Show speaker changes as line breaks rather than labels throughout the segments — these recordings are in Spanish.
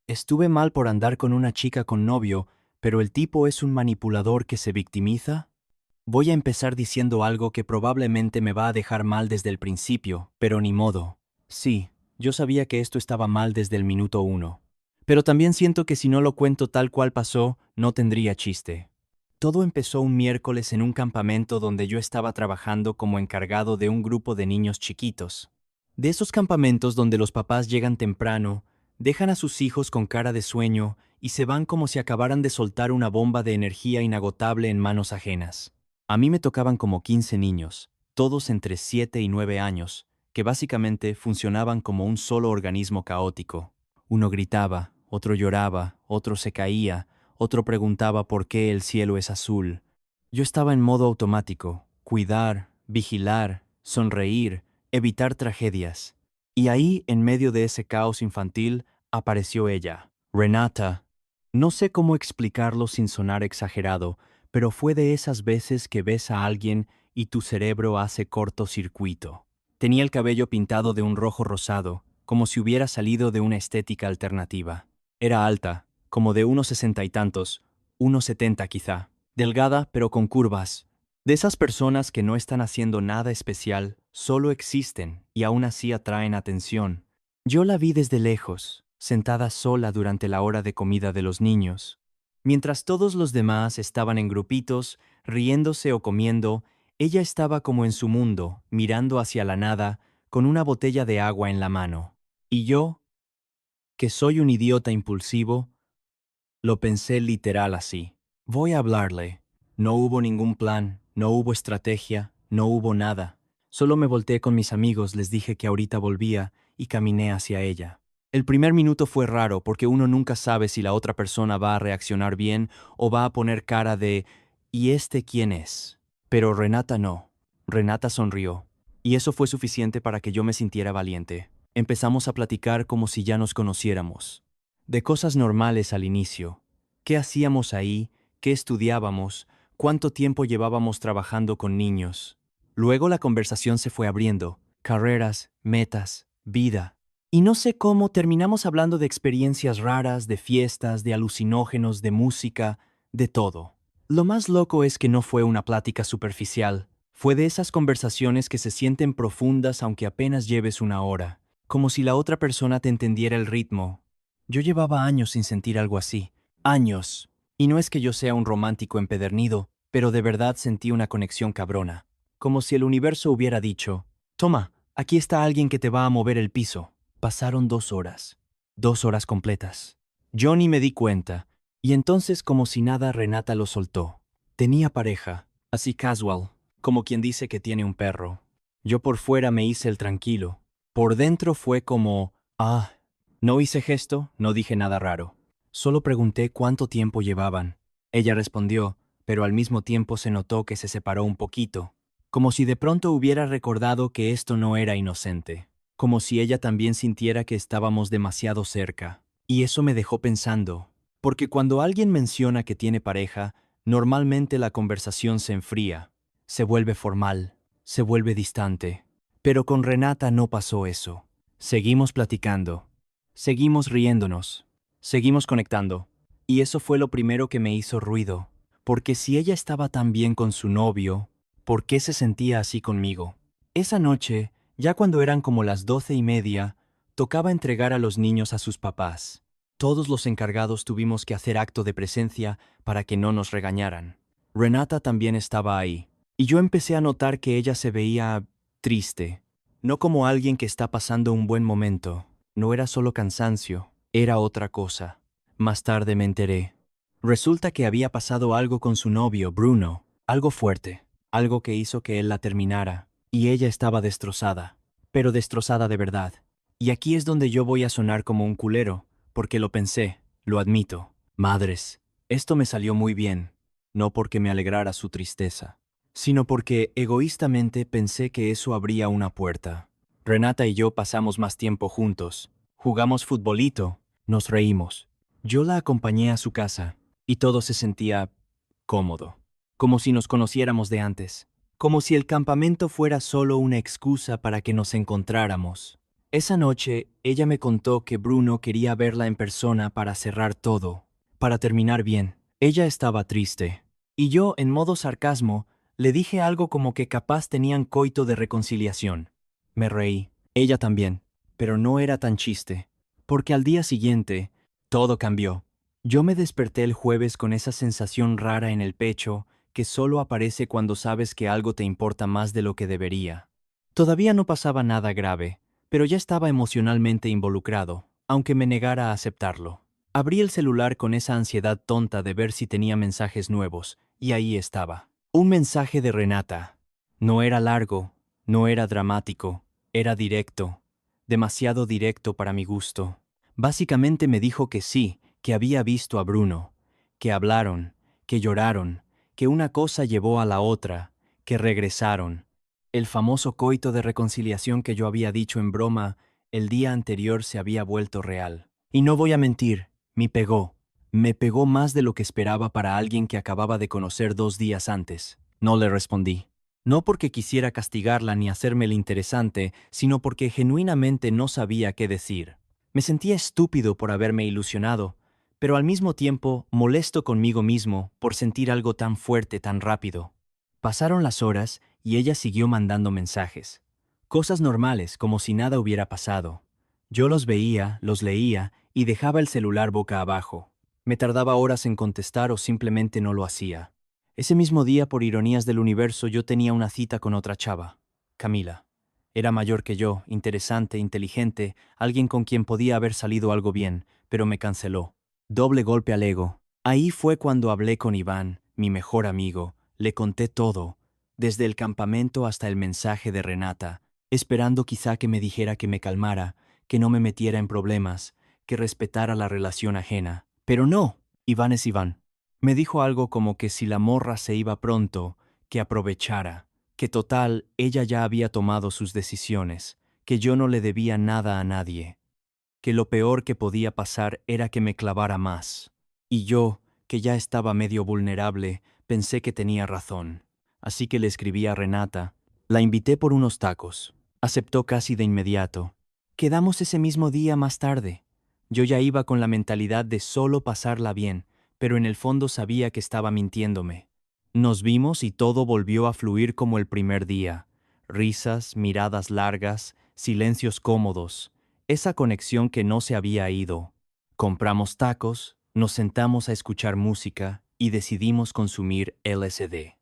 Estuve mal por andar con una chica con novio, pero el tipo es un manipulador que se victimiza. Voy a empezar diciendo algo que probablemente me va a dejar mal desde el principio, pero ni modo. Sí, yo sabía que esto estaba mal desde el minuto uno. Pero también siento que si no lo cuento tal cual pasó, no tendría chiste. Todo empezó un miércoles en un campamento donde yo estaba trabajando como encargado de un grupo de niños chiquitos. De esos campamentos donde los papás llegan temprano, dejan a sus hijos con cara de sueño y se van como si acabaran de soltar una bomba de energía inagotable en manos ajenas. A mí me tocaban como 15 niños, todos entre 7 y 9 años, que básicamente funcionaban como un solo organismo caótico. Uno gritaba, otro lloraba, otro se caía, otro preguntaba por qué el cielo es azul. Yo estaba en modo automático, cuidar, vigilar, sonreír, evitar tragedias. Y ahí, en medio de ese caos infantil, apareció ella, Renata. No sé cómo explicarlo sin sonar exagerado, pero fue de esas veces que ves a alguien y tu cerebro hace cortocircuito. Tenía el cabello pintado de un rojo rosado, como si hubiera salido de una estética alternativa. Era alta, como de unos 60 y tantos, unos 70 quizá, delgada pero con curvas. De esas personas que no están haciendo nada especial, solo existen y aún así atraen atención. Yo la vi desde lejos, sentada sola durante la hora de comida de los niños. Mientras todos los demás estaban en grupitos, riéndose o comiendo, ella estaba como en su mundo, mirando hacia la nada, con una botella de agua en la mano. Y yo, que soy un idiota impulsivo, lo pensé literal así. Voy a hablarle. No hubo ningún plan, no hubo estrategia, no hubo nada. Solo me volteé con mis amigos, les dije que ahorita volvía y caminé hacia ella. El primer minuto fue raro porque uno nunca sabe si la otra persona va a reaccionar bien o va a poner cara de ¿y este quién es? Pero Renata no. Renata sonrió. Y eso fue suficiente para que yo me sintiera valiente. Empezamos a platicar como si ya nos conociéramos. De cosas normales al inicio. ¿Qué hacíamos ahí? ¿Qué estudiábamos? ¿Cuánto tiempo llevábamos trabajando con niños? Luego la conversación se fue abriendo. Carreras, metas, vida. Y no sé cómo terminamos hablando de experiencias raras, de fiestas, de alucinógenos, de música, de todo. Lo más loco es que no fue una plática superficial. Fue de esas conversaciones que se sienten profundas aunque apenas lleves una hora. Como si la otra persona te entendiera el ritmo. Yo llevaba años sin sentir algo así. Años. Y no es que yo sea un romántico empedernido, pero de verdad sentí una conexión cabrona. Como si el universo hubiera dicho, toma, aquí está alguien que te va a mover el piso. Pasaron 2 horas. 2 horas completas. Yo ni me di cuenta. Y entonces como si nada Renata lo soltó. Tenía pareja. Así casual. Como quien dice que tiene un perro. Yo por fuera me hice el tranquilo. Por dentro fue como, ah. No hice gesto, no dije nada raro. Solo pregunté cuánto tiempo llevaban. Ella respondió, pero al mismo tiempo se notó que se separó un poquito, como si de pronto hubiera recordado que esto no era inocente, como si ella también sintiera que estábamos demasiado cerca. Y eso me dejó pensando, porque cuando alguien menciona que tiene pareja, normalmente la conversación se enfría, se vuelve formal, se vuelve distante. Pero con Renata no pasó eso. Seguimos platicando. Seguimos riéndonos, seguimos conectando. Y eso fue lo primero que me hizo ruido, porque si ella estaba tan bien con su novio, ¿por qué se sentía así conmigo? Esa noche, ya cuando eran como las 12:30, tocaba entregar a los niños a sus papás. Todos los encargados tuvimos que hacer acto de presencia para que no nos regañaran. Renata también estaba ahí, y yo empecé a notar que ella se veía triste, no como alguien que está pasando un buen momento. No era solo cansancio, era otra cosa. Más tarde me enteré. Resulta que había pasado algo con su novio, Bruno, algo fuerte, algo que hizo que él la terminara, y ella estaba destrozada, pero destrozada de verdad. Y aquí es donde yo voy a sonar como un culero, porque lo pensé, lo admito. Madres, esto me salió muy bien, no porque me alegrara su tristeza, sino porque egoístamente pensé que eso abría una puerta. Renata y yo pasamos más tiempo juntos. Jugamos futbolito, nos reímos. Yo la acompañé a su casa y todo se sentía cómodo, como si nos conociéramos de antes, como si el campamento fuera solo una excusa para que nos encontráramos. Esa noche, ella me contó que Bruno quería verla en persona para cerrar todo, para terminar bien. Ella estaba triste. Y yo, en modo sarcasmo, le dije algo como que capaz tenían coito de reconciliación. Me reí. Ella también. Pero no era tan chiste. Porque al día siguiente, todo cambió. Yo me desperté el jueves con esa sensación rara en el pecho que solo aparece cuando sabes que algo te importa más de lo que debería. Todavía no pasaba nada grave, pero ya estaba emocionalmente involucrado, aunque me negara a aceptarlo. Abrí el celular con esa ansiedad tonta de ver si tenía mensajes nuevos, y ahí estaba. Un mensaje de Renata. No era largo, no era dramático, era directo, demasiado directo para mi gusto. Básicamente me dijo que sí, que había visto a Bruno, que hablaron, que lloraron, que una cosa llevó a la otra, que regresaron. El famoso coito de reconciliación que yo había dicho en broma el día anterior se había vuelto real. Y no voy a mentir, me pegó. Me pegó más de lo que esperaba para alguien que acababa de conocer 2 días antes. No le respondí. No porque quisiera castigarla ni hacerme el interesante, sino porque genuinamente no sabía qué decir. Me sentía estúpido por haberme ilusionado, pero al mismo tiempo molesto conmigo mismo por sentir algo tan fuerte tan rápido. Pasaron las horas y ella siguió mandando mensajes. Cosas normales, como si nada hubiera pasado. Yo los veía, los leía y dejaba el celular boca abajo. Me tardaba horas en contestar o simplemente no lo hacía. Ese mismo día, por ironías del universo, yo tenía una cita con otra chava, Camila. Era mayor que yo, interesante, inteligente, alguien con quien podía haber salido algo bien, pero me canceló. Doble golpe al ego. Ahí fue cuando hablé con Iván, mi mejor amigo, le conté todo, desde el campamento hasta el mensaje de Renata, esperando quizá que me dijera que me calmara, que no me metiera en problemas, que respetara la relación ajena. Pero no, Iván es Iván. Me dijo algo como que si la morra se iba pronto, que aprovechara, que total, ella ya había tomado sus decisiones, que yo no le debía nada a nadie, que lo peor que podía pasar era que me clavara más. Y yo, que ya estaba medio vulnerable, pensé que tenía razón. Así que le escribí a Renata. La invité por unos tacos. Aceptó casi de inmediato. Quedamos ese mismo día más tarde. Yo ya iba con la mentalidad de solo pasarla bien, pero en el fondo sabía que estaba mintiéndome. Nos vimos y todo volvió a fluir como el primer día. Risas, miradas largas, silencios cómodos, esa conexión que no se había ido. Compramos tacos, nos sentamos a escuchar música y decidimos consumir LSD.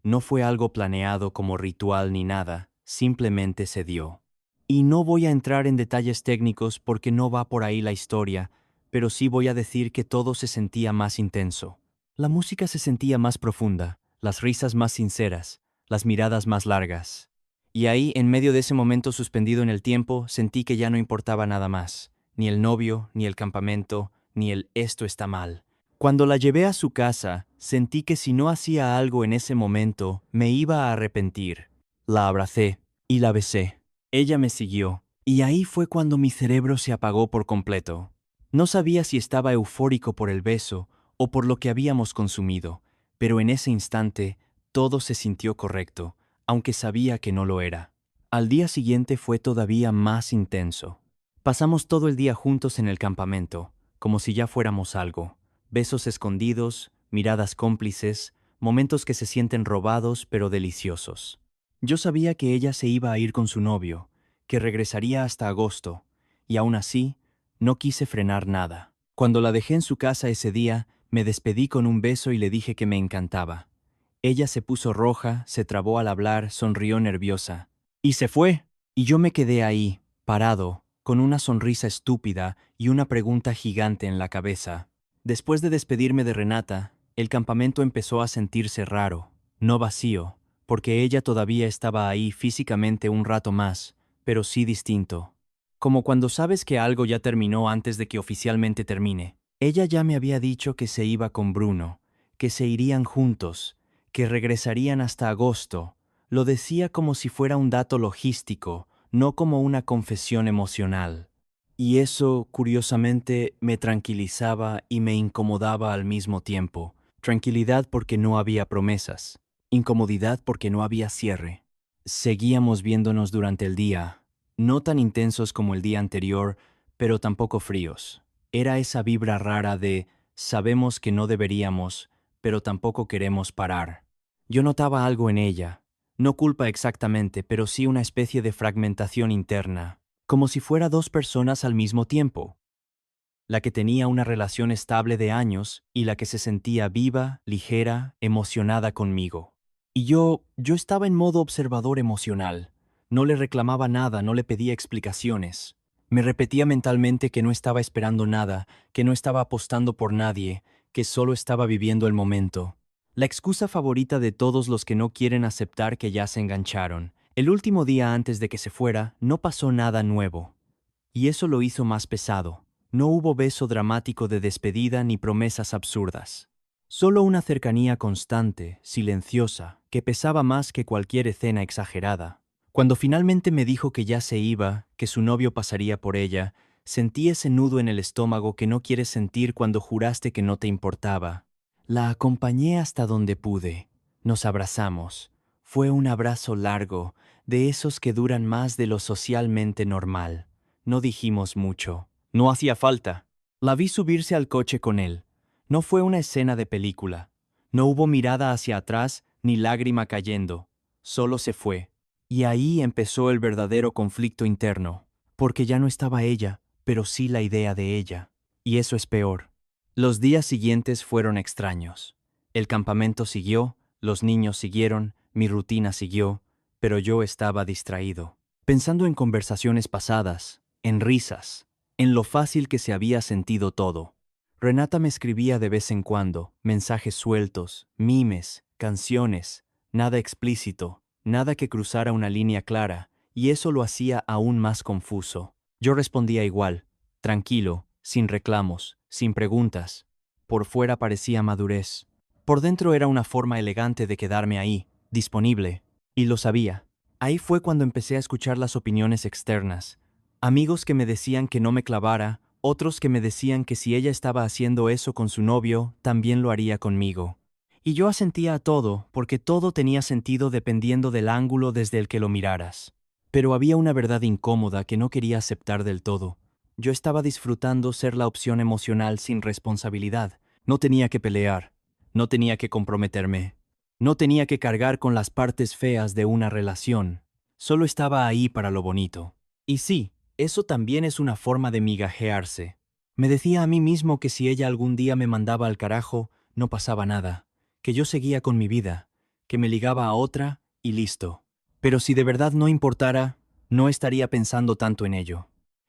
No fue algo planeado como ritual ni nada, simplemente se dio. Y no voy a entrar en detalles técnicos porque no va por ahí la historia, pero sí voy a decir que todo se sentía más intenso. La música se sentía más profunda, las risas más sinceras, las miradas más largas. Y ahí, en medio de ese momento suspendido en el tiempo, sentí que ya no importaba nada más, ni el novio, ni el campamento, ni el esto está mal. Cuando la llevé a su casa, sentí que si no hacía algo en ese momento, me iba a arrepentir. La abracé y la besé. Ella me siguió, y ahí fue cuando mi cerebro se apagó por completo. No sabía si estaba eufórico por el beso o por lo que habíamos consumido, pero en ese instante todo se sintió correcto, aunque sabía que no lo era. Al día siguiente fue todavía más intenso. Pasamos todo el día juntos en el campamento, como si ya fuéramos algo. Besos escondidos, miradas cómplices, momentos que se sienten robados pero deliciosos. Yo sabía que ella se iba a ir con su novio, que regresaría hasta agosto, y aún así, no quise frenar nada. Cuando la dejé en su casa ese día, me despedí con un beso y le dije que me encantaba. Ella se puso roja, se trabó al hablar, sonrió nerviosa. Y se fue. Y yo me quedé ahí, parado, con una sonrisa estúpida y una pregunta gigante en la cabeza. Después de despedirme de Renata, el campamento empezó a sentirse raro, no vacío, porque ella todavía estaba ahí físicamente un rato más, pero sí distinto. Como cuando sabes que algo ya terminó antes de que oficialmente termine. Ella ya me había dicho que se iba con Bruno, que se irían juntos, que regresarían hasta agosto. Lo decía como si fuera un dato logístico, no como una confesión emocional. Y eso, curiosamente, me tranquilizaba y me incomodaba al mismo tiempo. Tranquilidad porque no había promesas. Incomodidad porque no había cierre. Seguíamos viéndonos durante el día. No tan intensos como el día anterior, pero tampoco fríos. Era esa vibra rara de sabemos que no deberíamos, pero tampoco queremos parar. Yo notaba algo en ella, no culpa exactamente, pero sí una especie de fragmentación interna, como si fuera dos personas al mismo tiempo. La que tenía una relación estable de años y la que se sentía viva, ligera, emocionada conmigo. Y yo estaba en modo observador emocional. No le reclamaba nada, no le pedía explicaciones. Me repetía mentalmente que no estaba esperando nada, que no estaba apostando por nadie, que solo estaba viviendo el momento. La excusa favorita de todos los que no quieren aceptar que ya se engancharon. El último día antes de que se fuera, no pasó nada nuevo. Y eso lo hizo más pesado. No hubo beso dramático de despedida ni promesas absurdas. Solo una cercanía constante, silenciosa, que pesaba más que cualquier escena exagerada. Cuando finalmente me dijo que ya se iba, que su novio pasaría por ella, sentí ese nudo en el estómago que no quieres sentir cuando juraste que no te importaba. La acompañé hasta donde pude. Nos abrazamos. Fue un abrazo largo, de esos que duran más de lo socialmente normal. No dijimos mucho. No hacía falta. La vi subirse al coche con él. No fue una escena de película. No hubo mirada hacia atrás ni lágrima cayendo. Solo se fue. Y ahí empezó el verdadero conflicto interno, porque ya no estaba ella, pero sí la idea de ella. Y eso es peor. Los días siguientes fueron extraños. El campamento siguió, los niños siguieron, mi rutina siguió, pero yo estaba distraído, pensando en conversaciones pasadas, en risas, en lo fácil que se había sentido todo. Renata me escribía de vez en cuando, mensajes sueltos, mimes, canciones, nada explícito, nada que cruzara una línea clara, y eso lo hacía aún más confuso. Yo respondía igual, tranquilo, sin reclamos, sin preguntas. Por fuera parecía madurez. Por dentro era una forma elegante de quedarme ahí, disponible, y lo sabía. Ahí fue cuando empecé a escuchar las opiniones externas. Amigos que me decían que no me clavara, otros que me decían que si ella estaba haciendo eso con su novio, también lo haría conmigo. Y yo asentía a todo, porque todo tenía sentido dependiendo del ángulo desde el que lo miraras. Pero había una verdad incómoda que no quería aceptar del todo. Yo estaba disfrutando ser la opción emocional sin responsabilidad. No tenía que pelear, no tenía que comprometerme, no tenía que cargar con las partes feas de una relación. Solo estaba ahí para lo bonito. Y sí, eso también es una forma de migajearse. Me decía a mí mismo que si ella algún día me mandaba al carajo, no pasaba nada, que yo seguía con mi vida, que me ligaba a otra y listo. Pero si de verdad no importara, no estaría pensando tanto en ello.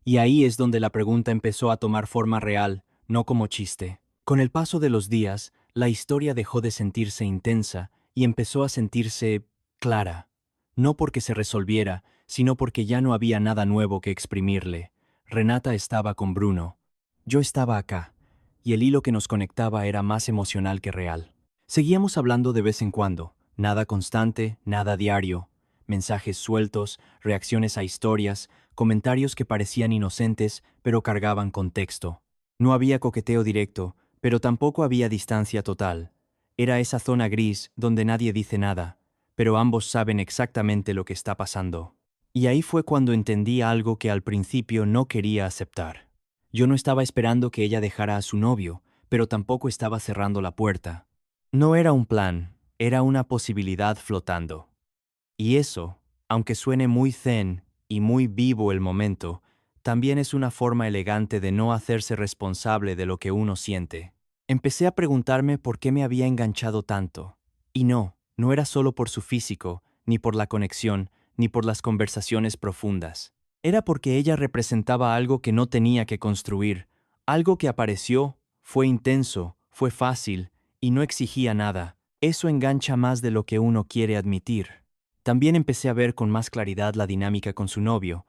Y ahí es donde la pregunta empezó a tomar forma real, no como chiste. Con el paso de los días, la historia dejó de sentirse intensa y empezó a sentirse clara. No porque se resolviera, sino porque ya no había nada nuevo que exprimirle. Renata estaba con Bruno. Yo estaba acá, y el hilo que nos conectaba era más emocional que real. Seguíamos hablando de vez en cuando, nada constante, nada diario. Mensajes sueltos, reacciones a historias, comentarios que parecían inocentes, pero cargaban contexto. No había coqueteo directo, pero tampoco había distancia total. Era esa zona gris donde nadie dice nada, pero ambos saben exactamente lo que está pasando. Y ahí fue cuando entendí algo que al principio no quería aceptar. Yo no estaba esperando que ella dejara a su novio, pero tampoco estaba cerrando la puerta. No era un plan, era una posibilidad flotando. Y eso, aunque suene muy zen y muy vivo el momento, también es una forma elegante de no hacerse responsable de lo que uno siente. Empecé a preguntarme por qué me había enganchado tanto. Y no era solo por su físico, ni por la conexión, ni por las conversaciones profundas. Era porque ella representaba algo que no tenía que construir, algo que apareció, fue intenso, fue fácil, y no exigía nada. Eso engancha más de lo que uno quiere admitir. También empecé a ver con más claridad la dinámica con su novio,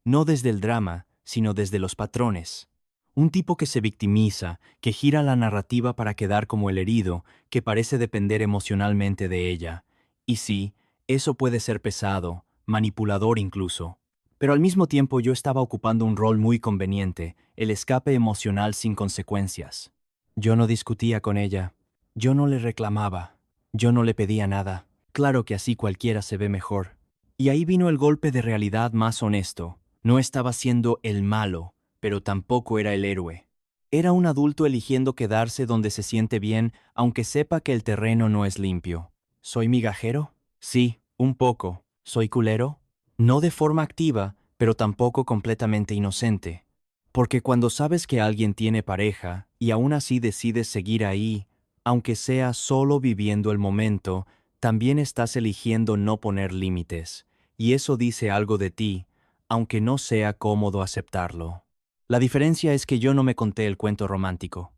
no desde el drama, sino desde los patrones. Un tipo que se victimiza, que gira la narrativa para quedar como el herido, que parece depender emocionalmente de ella. Y sí, eso puede ser pesado, manipulador incluso. Pero al mismo tiempo yo estaba ocupando un rol muy conveniente, el escape emocional sin consecuencias. Yo no discutía con ella, yo no le reclamaba, yo no le pedía nada. Claro que así cualquiera se ve mejor. Y ahí vino el golpe de realidad más honesto. No estaba siendo el malo, pero tampoco era el héroe. Era un adulto eligiendo quedarse donde se siente bien, aunque sepa que el terreno no es limpio. ¿Soy migajero? Sí, un poco. ¿Soy culero? No de forma activa, pero tampoco completamente inocente. Porque cuando sabes que alguien tiene pareja y aún así decides seguir ahí, aunque sea solo viviendo el momento, también estás eligiendo no poner límites. Y eso dice algo de ti, aunque no sea cómodo aceptarlo. La diferencia es que yo no me conté el cuento romántico.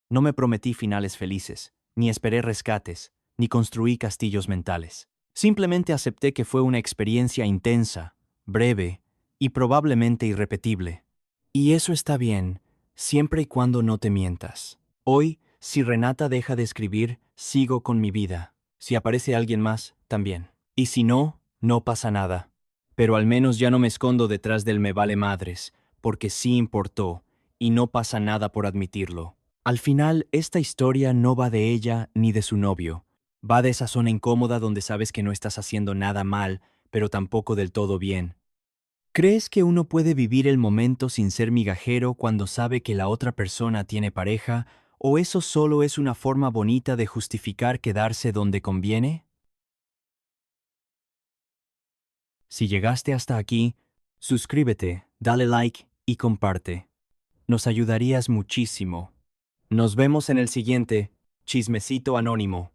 No me prometí finales felices, ni esperé rescates, ni construí castillos mentales. Simplemente acepté que fue una experiencia intensa, breve y probablemente irrepetible. Y eso está bien, siempre y cuando no te mientas. Hoy, si Renata deja de escribir, sigo con mi vida. Si aparece alguien más, también. Y si no, no pasa nada. Pero al menos ya no me escondo detrás del me vale madres, porque sí importó, y no pasa nada por admitirlo. Al final, esta historia no va de ella ni de su novio. Va de esa zona incómoda donde sabes que no estás haciendo nada mal, pero tampoco del todo bien. ¿Crees que uno puede vivir el momento sin ser migajero cuando sabe que la otra persona tiene pareja, o eso solo es una forma bonita de justificar quedarse donde conviene? Si llegaste hasta aquí, suscríbete, dale like y comparte. Nos ayudarías muchísimo. Nos vemos en el siguiente Chismecito Anónimo.